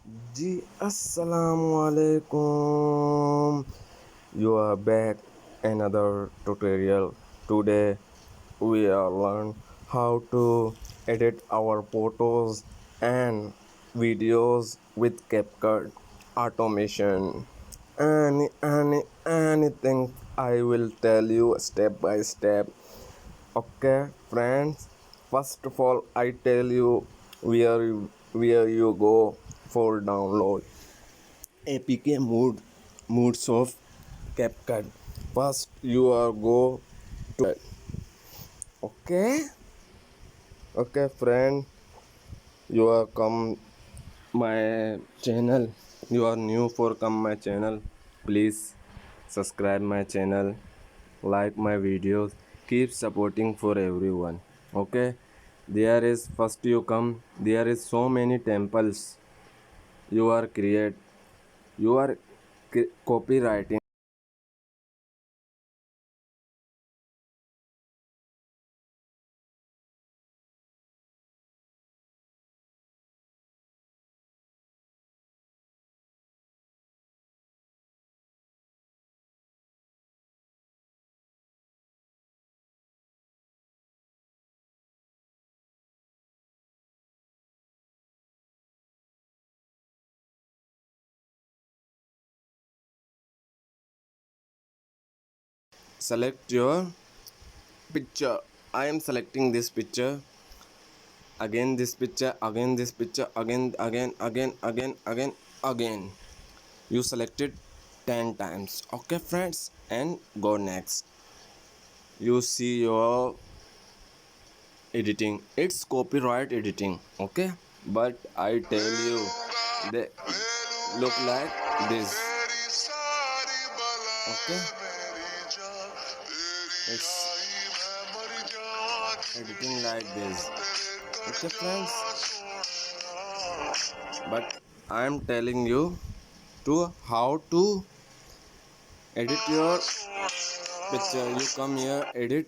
Ji assalamu alaikum. You are back another tutorial. Today we are learn how to edit our photos and videos with CapCut automation. Anything I will tell you step by step. Okay, friends. First of all, I tell you where you go for download APK moods of CapCut. First, you are go to okay, okay, friend. You are come my channel. You are new for come my channel. Please subscribe my channel, like my videos, keep supporting for everyone. Okay, there is first you come, there is so many temples you are create, you are copywriting. Select your picture. I am selecting this picture, again this picture, again this picture, again. You selected 10 times. Okay, friends, and go next. You see your editing, it's copyright editing. Okay, but I tell you, they look like this. Okay, it's editing like this. Okay, friends, but I am telling you to how to edit your picture. You come here, edit,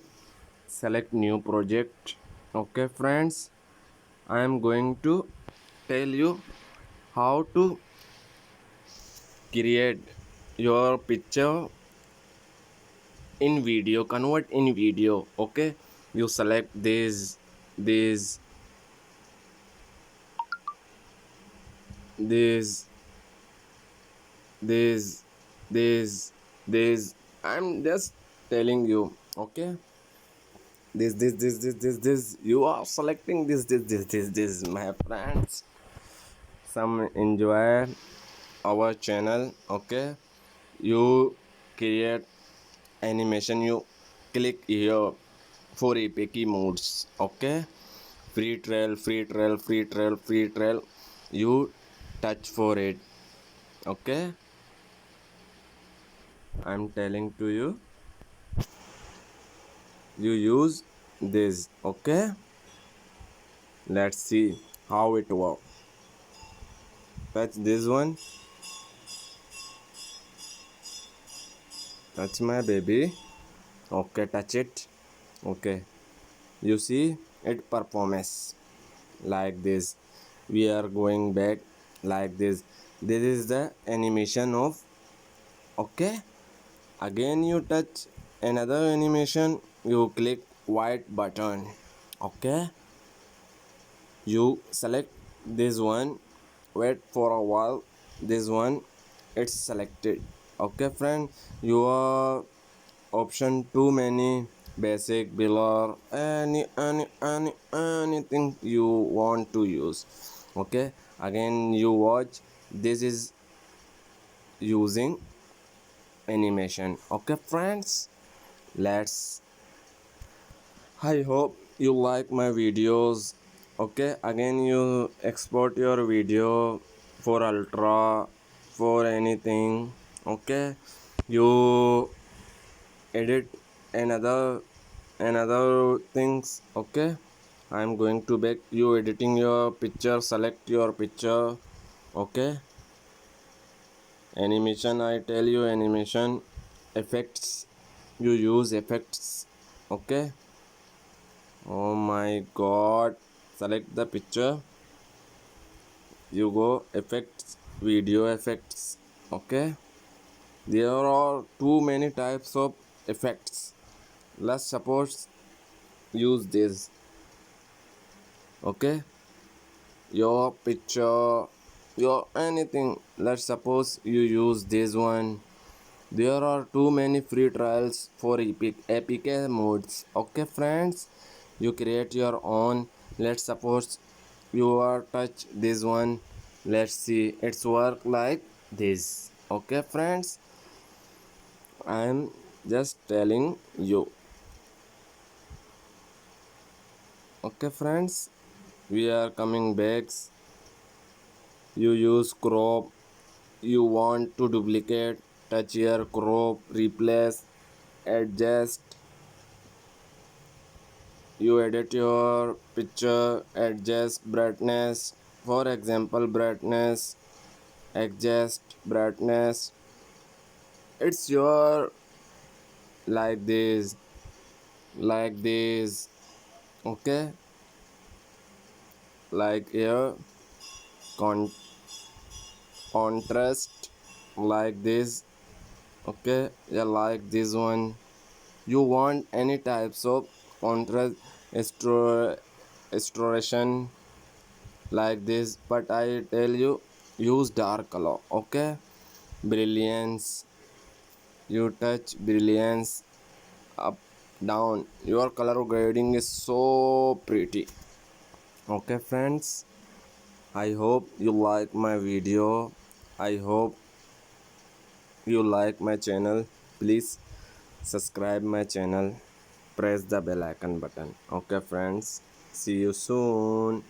select new project. Okay, friends, I am going to tell you how to create your picture in video, convert in video. Okay, you select this this this I'm just telling you. Okay, this you are selecting this, my friends. Some enjoy our channel. Okay, you create animation, you click here for APK modes. Okay, free trail, you touch for it. Okay, I'm telling to you, you use this. Okay, let's see how it works. Touch this one, touch my baby. Okay, touch it. Okay, you see it performance like this. We are going back like this. This is the animation of. Okay, again you touch another animation, you click white button. Okay, you select this one, wait for a while, this one, it's selected. Okay, friend, your option too many, basic, blur, anything you want to use. Okay, again you watch, this is using animation. Okay, friends, let's, I hope you like my videos. Okay, again you export your video for ultra, for anything. Okay, you edit another things. Okay, I'm going to back, you editing your picture, select your picture. Okay, animation, I tell you, animation, effects, you use effects. Okay, oh my god, select the picture, you go effects, video effects. Okay, there are too many types of effects. Let's suppose use this. Okay, your picture, your anything. Let's suppose you use this one. There are too many free trials for APK modes. Okay, friends, you create your own. Let's suppose you are touch this one. Let's see it's work like this. Okay, friends, I am just telling you. Okay, friends, we are coming back. You use crop. You want to duplicate, touch here, crop, replace, adjust. You edit your picture, adjust brightness. For example, brightness, adjust brightness. It's your like this. Okay, like here, con- contrast, like this. Okay, yeah, like this one. You want any types of contrast, restoration like this, but I tell you use dark color. Okay, brilliance, you touch brilliance up down, your color grading is so pretty. Okay, friends, I hope you like my video. I hope you like my channel. Please subscribe my channel, press the bell icon button. Okay, friends, see you soon.